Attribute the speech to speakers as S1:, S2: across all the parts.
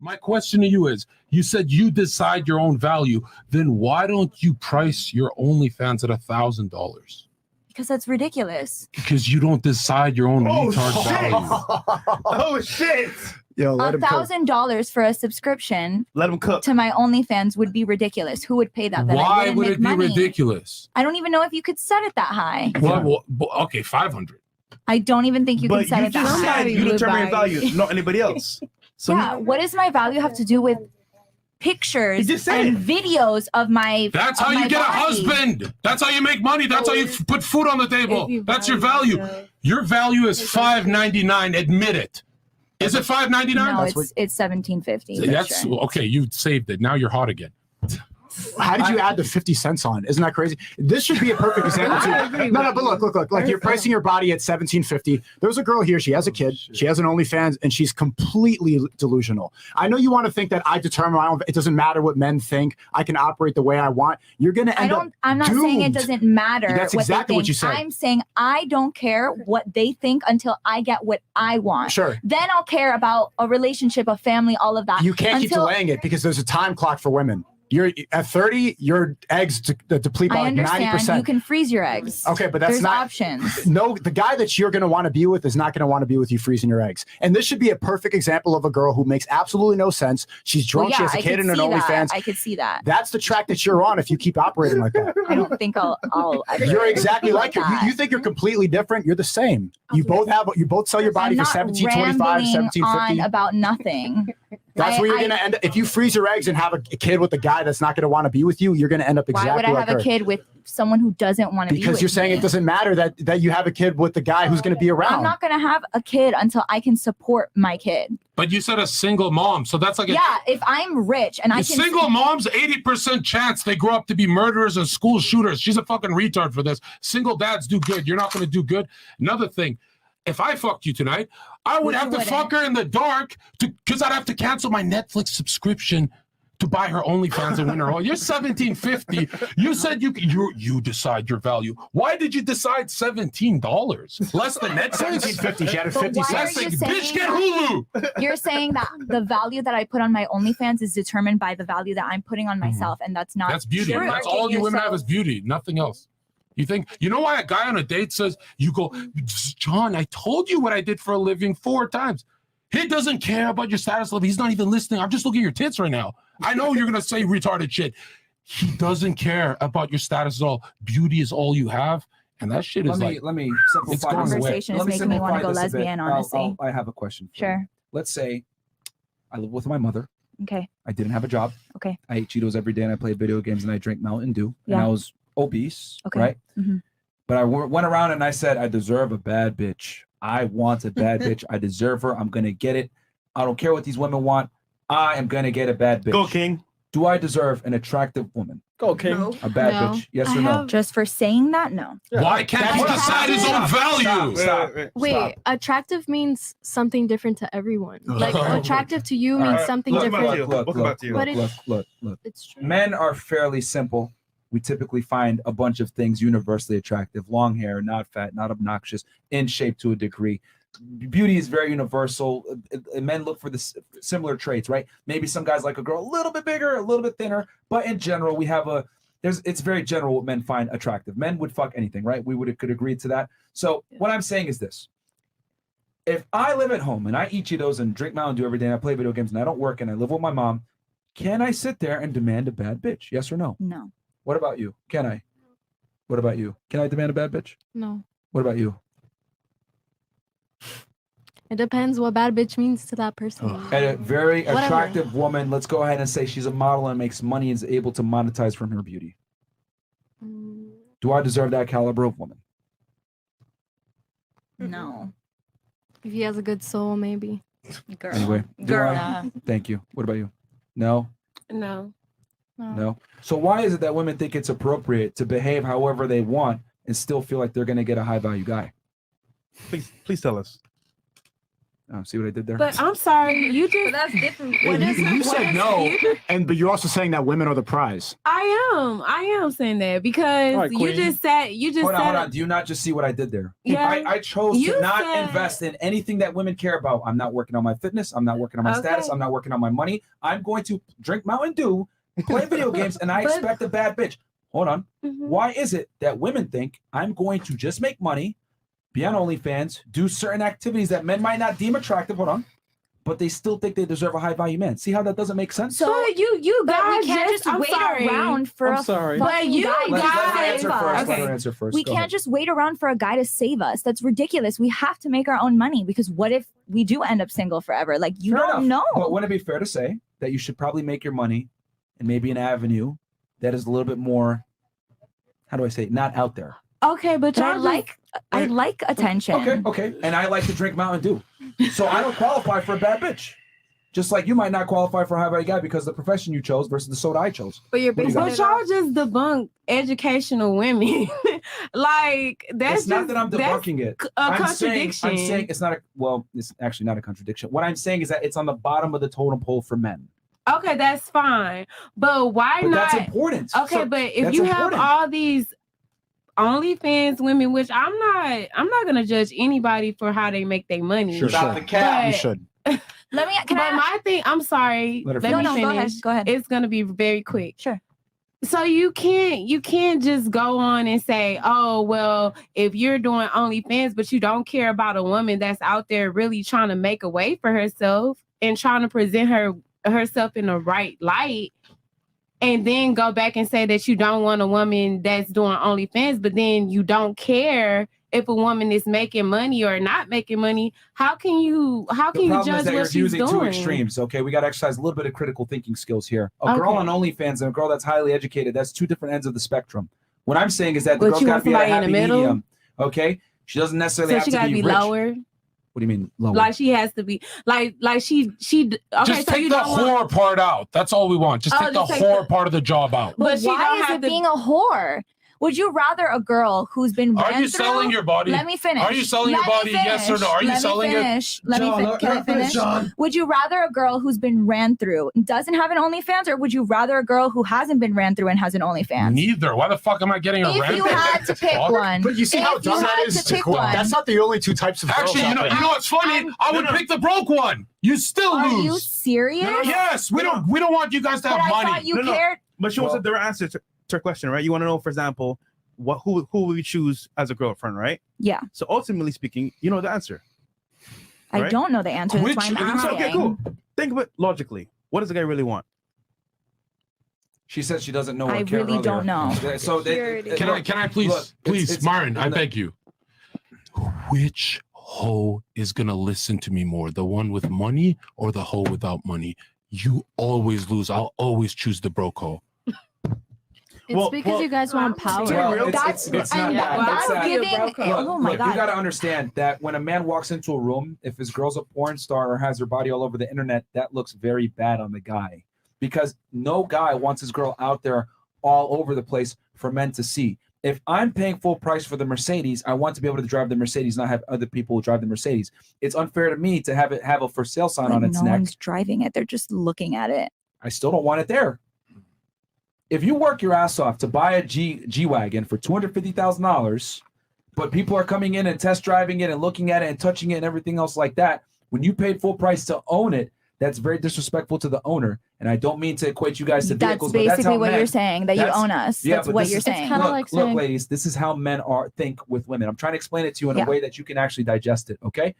S1: My question to you is, you said you decide your own value. Then why don't you price your OnlyFans at $1,000?
S2: Because that's ridiculous.
S1: Because you don't decide your own retard value.
S3: Oh shit!
S4: Yo, let him cook.
S2: $1,000 for a subscription.
S3: Let him cook.
S2: To my OnlyFans would be ridiculous. Who would pay that?
S1: Why would it be ridiculous?
S2: I don't even know if you could set it that high.
S1: Well, okay, 500.
S2: I don't even think you can
S3: But
S2: set
S3: you
S2: it that
S3: just
S2: high.
S3: said you determine your value, not anybody else. So
S2: yeah, what does my value have to do with pictures and videos of my?
S1: That's how you get a husband. That's how you make money. That's how you put food on the table. That's your value. Your value is $5.99. Admit it. Is it $5.99?
S2: No, it's $17.50.
S1: That's okay. You saved it. Now you're hot again.
S4: How did you add the 50 cents on? Isn't that crazy? This should be a perfect example too. No, but look. Like you're pricing your body at $17.50. There's a girl here. She has a kid. She has an OnlyFans, and she's completely delusional. I know you want to think that I determine my own. It doesn't matter what men think. I can operate the way I want. You're gonna end up.
S2: I'm not saying it doesn't matter.
S4: That's
S2: what
S4: exactly
S2: they
S4: what you
S2: think.
S4: said.
S2: I'm saying I don't care what they think until I get what I want.
S4: Sure.
S2: Then I'll care about a relationship, a family, all of that.
S4: You can't keep delaying it because there's a time clock for women. You're at 30, your eggs deplete by
S2: I
S4: like
S2: understand.
S4: 90%.
S2: You can freeze your eggs.
S4: Okay, but that's
S2: There's
S4: not
S2: options.
S4: No, the guy that you're going to want to be with is not going to want to be with you freezing your eggs. And this should be a perfect example of a girl who makes absolutely no sense. She's drunk.
S2: Well, yeah,
S4: she has a
S2: I
S4: kid
S2: could
S4: and an
S2: see that.
S4: OnlyFans.
S2: I could see that.
S4: That's the track that you're on if you keep operating like that.
S2: I don't think I'll ever
S4: You're exactly
S2: be
S4: like her.
S2: that.
S4: You think you're completely different. You're the same. You both sell your body
S2: I'm
S4: for
S2: not
S4: $17.25,
S2: rambling
S4: $17.50.
S2: on about nothing.
S4: That's where you're going to end up. If you freeze your eggs and have a kid with a guy that's not going to want to be with you, you're going to end up exactly
S2: Why would I
S4: like
S2: have
S4: her.
S2: a kid with someone who doesn't want to be with me?
S4: Because you're saying it doesn't matter that you have a kid with the guy who's going to be around.
S2: I'm not going to have a kid until I can support my kid.
S1: But you said a single mom, so that's like a
S2: If I'm rich and I can
S1: single moms, 80% chance they grow up to be murderers and school shooters. She's a fucking retard for this. Single dads do good. You're not going to do good. Another thing, if I fucked you tonight, I would have to fuck her in the dark because I'd have to cancel my Netflix subscription to buy her OnlyFans and win her all. You're $17.50. You said you decide your value. Why did you decide $17? Less than Netflix?
S4: $17.50. She had a 50 cents.
S1: Bitch, get Hulu.
S2: You're saying that the value that I put on my OnlyFans is determined by the value that I'm putting on myself, and that's not
S1: That's beauty.
S2: true.
S1: That's all you women have is beauty, nothing else. You know why a guy on a date says, you go, John, I told you what I did for a living 4 times. He doesn't care about your status level. He's not even listening. I'm just looking at your tits right now. I know you're going to say retarded shit. He doesn't care about your status at all. Beauty is all you have. And that shit is
S5: let me simplify
S2: this conversation is making me want to go lesbian, honestly.
S5: I have a question for
S2: Sure.
S5: you. Let's say I live with my mother.
S2: Okay.
S5: I didn't have a job.
S2: Okay.
S5: I ate Cheetos every day and I played video games and I drank Mountain Dew.
S2: Yeah.
S5: And I was obese,
S2: Okay.
S5: right?
S2: Mm-hmm.
S5: But I went around and I said, I deserve a bad bitch. I want a bad bitch. I deserve her. I'm going to get it. I don't care what these women want. I am going to get a bad bitch.
S3: Go, King.
S5: Do I deserve an attractive woman?
S3: Go, King.
S2: No.
S5: A bad
S2: No.
S5: bitch? Yes or no?
S2: Just for saying that, no.
S1: Why can't he decide his own value?
S5: Stop.
S6: Wait, attractive means something different to everyone. Like
S5: Oh.
S6: attractive to you means something different.
S5: Look.
S6: It's true.
S5: Men are fairly simple. We typically find a bunch of things universally attractive: long hair, not fat, not obnoxious, in shape to a degree. Beauty is very universal. Men look for the similar traits, right? Maybe some guys like a girl a little bit bigger, a little bit thinner, but in general, we have it's very general what men find attractive. Men would fuck anything, right? Could agree to that. So what I'm saying is this: if I live at home and I eat Cheetos and drink Mountain Dew every day and I play video games and I don't work and I live with my mom, can I sit there and demand a bad bitch? Yes or no?
S2: No.
S5: What about you? Can I? What about you? Can I demand a bad bitch?
S6: No.
S5: What about you?
S6: It depends what bad bitch means to that person.
S5: And a very
S6: Whatever.
S5: attractive woman, let's go ahead and say she's a model and makes money and is able to monetize from her beauty. Do I deserve that caliber of woman?
S2: No.
S6: If he has a good soul, maybe.
S2: Girl.
S5: Anyway, do
S2: Girl.
S5: I? Thank you. What about you? No?
S6: No.
S5: No. So why is it that women think it's appropriate to behave however they want and still feel like they're going to get a high value guy?
S3: Please tell us.
S5: See what I did there?
S7: But I'm sorry, you just.
S2: that's different.
S4: Well, you said no, but you're also saying that women are the prize.
S7: I am saying that because
S1: All right,
S7: you
S1: Queen.
S7: just said
S5: Hold on. Do you not just see what I did there?
S7: Yeah.
S5: I chose
S7: You
S5: to not
S7: said-
S5: invest in anything that women care about. I'm not working on my fitness. I'm not working on my status.
S7: Okay.
S5: I'm not working on my money. I'm going to drink Mountain Dew, play video games, and I
S7: But-
S5: expect a bad bitch. Hold on.
S7: Mhm.
S5: Why is it that women think I'm going to just make money, be on OnlyFans, do certain activities that men might not deem attractive? Hold on. But they still think they deserve a high value man. See how that doesn't make sense?
S2: So
S7: But you
S2: but
S7: guys
S2: we can't just
S7: I'm
S2: wait
S7: sorry.
S2: around for
S1: I'm
S2: a
S1: sorry.
S7: But
S2: fucking
S7: you
S2: guy to
S5: let her
S7: guys-
S5: answer
S2: save
S5: first.
S2: us.
S5: Let her answer first.
S2: We
S5: Go
S2: can't
S5: ahead.
S2: just wait around for a guy to save us. That's ridiculous. We have to make our own money because what if we do end up single forever? Like you
S5: Fair
S2: don't
S5: enough.
S2: know.
S5: But wouldn't it be fair to say that you should probably make your money in maybe an avenue that is a little bit more, how do I say it, not out there?
S7: Okay, but
S2: But
S7: y'all
S2: I like attention.
S5: Okay. And I like to drink Mountain Dew. So I don't qualify for a bad bitch. Just like you might not qualify for a high value guy because of the profession you chose versus the soda I chose.
S6: But you're
S5: What do you
S6: basing
S7: But
S6: it off.
S7: y'all just debunk educational women. Like that's
S5: It's not that I'm
S7: that's
S5: debunking it.
S7: a
S5: I'm saying
S7: contradiction.
S5: it's not it's actually not a contradiction. What I'm saying is that it's on the bottom of the totem pole for men.
S7: Okay, that's fine. But why
S5: But
S7: not?
S5: that's important.
S7: Okay,
S5: So
S7: but if
S5: that's
S7: you have
S5: important.
S7: all these OnlyFans women, which I'm not gonna judge anybody for how they make their money.
S4: Sure,
S3: Stop
S4: sure.
S3: the cap.
S4: You
S7: But-
S4: should.
S2: Let me
S7: But my thing, I'm sorry.
S5: Let her
S7: Let
S2: no,
S7: me
S2: no,
S7: finish.
S2: go ahead. Go ahead.
S7: It's gonna be very quick.
S2: Sure.
S7: So you can't just go on and say, oh well, if you're doing OnlyFans, but you don't care about a woman that's out there really trying to make a way for herself and trying to present herself in the right light, and then go back and say that you don't want a woman that's doing OnlyFans, but then you don't care if a woman is making money or not making money. How can you
S5: The problem is
S7: judge
S5: that you're
S7: what she's
S5: using two
S7: doing?
S5: extremes. Okay, we got to exercise a little bit of critical thinking skills here. A girl
S7: Okay.
S5: on OnlyFans and a girl that's highly educated, that's two different ends of the spectrum. What I'm saying is that the
S7: But
S5: girl's
S7: you
S5: got
S7: want
S5: to be at a
S7: somebody in
S5: happy
S7: the middle?
S5: medium. Okay, she doesn't necessarily
S7: So
S5: have
S7: she
S5: to
S7: gotta be
S5: rich.
S7: lower.
S5: What do you mean lower?
S7: Like she has to be like she okay.
S1: Just
S7: so
S1: take
S7: you
S1: the
S7: don't want,
S1: whore part out. That's all we want. Just
S7: Oh,
S1: take the
S7: just take
S1: whore
S7: the-
S1: part of the job out.
S7: but
S2: But
S7: she
S2: why
S7: don't
S2: is
S7: have
S2: it
S7: to
S2: being a whore? Would you rather a girl who's been
S1: Are
S2: ran
S1: you selling
S2: through-
S1: your body?
S2: Let me finish.
S1: Are you selling your
S2: Let me
S1: body? Yes or no? Are you
S2: Let me
S1: selling it?
S2: finish. Let me fin- Can I finish?
S3: John.
S2: Would you rather a girl who's been ran through doesn't have an OnlyFans, or would you rather a girl who hasn't been ran through and has an OnlyFans?
S1: Neither. Why the fuck am I getting a
S2: If
S1: rant?
S2: you had to pick
S1: Fuck.
S2: one,
S4: But you see how
S2: if you
S4: dumb that
S2: had
S4: is?
S2: to pick one,
S4: That's not the only two types of girls
S1: Actually,
S4: out there.
S1: you know what's funny?
S2: I'm-
S1: I would pick the broke one. You still
S2: are you
S1: lose.
S2: serious?
S1: Yes, we don't want you guys to
S2: But
S1: have
S2: I
S1: money.
S2: thought you
S3: No, no.
S2: cared.
S3: But she wants
S5: Well-
S3: a direct answer to her question, right? You want to know, for example, who would we choose as a girlfriend, right?
S2: Yeah,
S3: So ultimately speaking, you know the answer.
S2: I
S3: Right?
S2: don't know the answer. That's why I'm
S1: Which-
S2: asking.
S3: Okay, cool. Think of it logically. What does the guy really want?
S5: She says she doesn't know. What
S2: I
S5: Karen
S2: really don't
S5: earlier.
S2: know.
S5: Yeah, So
S6: Purity.
S1: Can I please,
S5: Look,
S1: please,
S5: it's-
S1: Myron, I
S5: no.
S1: beg you. Which hoe is gonna listen to me more? The one with money or the hoe without money? You always lose. I'll always choose the broke hoe.
S6: It's
S3: Well-
S6: because
S3: well-
S6: you guys want power.
S3: Well,
S5: Well,
S2: That's
S5: it's not
S2: and
S5: that.
S2: that's
S5: It's that.
S2: giving.
S5: Look,
S2: Oh my
S5: look,
S2: god.
S5: you got to understand that when a man walks into a room, if his girl's a porn star or has her body all over the internet, that looks very bad on the guy because no guy wants his girl out there all over the place for men to see. If I'm paying full price for the Mercedes, I want to be able to drive the Mercedes, not have other people drive the Mercedes. It's unfair to me to have it have a for sale sign
S2: Like,
S5: on its
S2: no
S5: neck.
S2: one's driving it. They're just looking at it.
S5: I still don't want it there. If you work your ass off to buy a G-Wagon for $250,000, but people are coming in and test driving it and looking at it and touching it and everything else like that, when you paid full price to own it, that's very disrespectful to the owner. And I don't mean to equate you guys to
S2: That's
S5: vehicles, but that's
S2: basically
S5: how
S2: what
S5: men,
S2: you're saying, that you
S5: that's-
S2: own us.
S5: yeah,
S2: That's
S5: but
S2: what
S5: this
S2: you're
S5: is-
S2: saying.
S6: kinda
S5: Look,
S6: like
S5: look,
S6: saying-
S5: ladies, this is how men think with women. I'm trying to explain it to you in
S2: Yeah.
S5: a way that you can actually digest it, okay?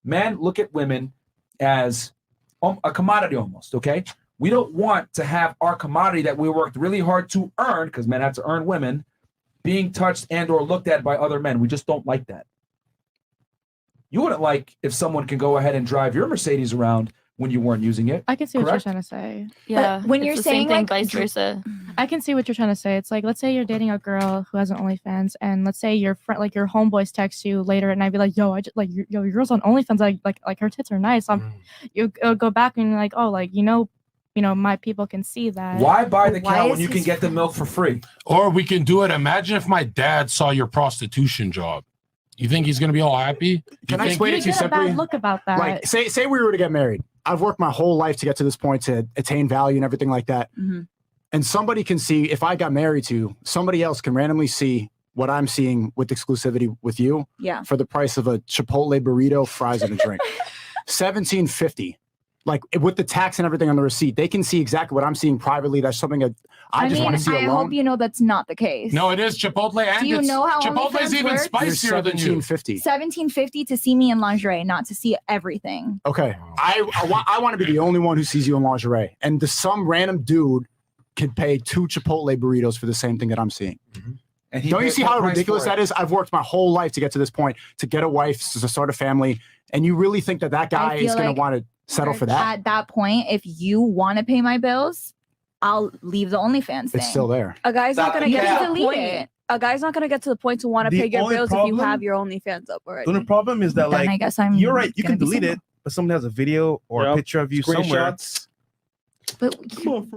S5: Men look at women as a commodity almost, okay? We don't want to have our commodity that we worked really hard to earn, because men have to earn women, being touched and or looked at by other men. We just don't like that. You wouldn't like if someone can go ahead and drive your Mercedes around when you weren't using it.
S6: I can see what
S5: Correct?
S6: you're trying to say.
S8: Yeah.
S2: when
S8: it's
S2: you're
S8: the
S2: saying,
S8: same thing,
S2: like,
S8: vice versa.
S6: I can see what you're trying to say. It's like, let's say you're dating a girl who has an OnlyFans, and let's say your friend, like your homeboys, text you later at night, be like, "Yo, I just like your girl's on OnlyFans. Like her tits are nice." You go back and you're like, "Oh, like you know, my people can see that."
S5: Why buy the
S2: Why
S5: cow
S2: is
S5: when you can
S2: his
S5: get the milk for free?
S1: Or we can do it. Imagine if my dad saw your prostitution job. You think he's gonna be all happy?
S4: Can I
S1: think-
S4: explain
S6: You
S4: it to you
S6: get a bad
S4: simply?
S6: look about that.
S4: Like, say we were to get married. I've worked my whole life to get to this point to attain value and everything like that.
S2: Mhm.
S4: And somebody can see, if I got married to, somebody else can randomly see what I'm seeing with exclusivity with you
S2: Yeah.
S4: for the price of a Chipotle burrito, fries, and a drink. $17.50. Like with the tax and everything on the receipt, they can see exactly what I'm seeing privately. That's something that I just want to see
S2: I
S4: alone.
S2: hope you know that's not the case.
S1: No, it is Chipotle, and
S2: Do you
S1: it's,
S2: know how
S1: Chipotle's
S2: OnlyFans
S1: even
S2: works?
S1: spicier than you.
S4: $17.50.
S2: $17.50 to see me in lingerie, not to see everything.
S4: Okay, I want to be the only one who sees you in lingerie, and some random dude could pay 2 Chipotle burritos for the same thing that I'm seeing.
S5: And he
S4: Don't you
S5: paid
S4: see
S5: full
S4: how
S5: price
S4: ridiculous
S5: for it.
S4: that is? I've worked my whole life to get to this point, to get a wife, to start a family, and you really think that guy
S2: feel
S4: is going
S2: like
S4: to want to settle for that?
S2: At that point, if you want to pay my bills, I'll leave the OnlyFans thing.
S4: It's still there.
S8: A guy's not
S5: Stop.
S8: gonna get
S2: Yeah.
S8: to the
S2: Delete
S8: point.
S2: it.
S8: A guy's not gonna get to the point to want to
S3: The
S8: pay your
S3: only
S8: bills if you
S3: problem-
S8: have your OnlyFans up already.
S3: The only problem is that
S2: Then I
S3: like
S2: guess I'm.
S3: you're right, you
S2: gonna
S3: can
S2: be
S3: delete
S2: single.
S3: it, but someone has a video or a
S9: Yep.
S3: picture of you somewhere.
S9: Screenshots.
S2: But
S9: Come on,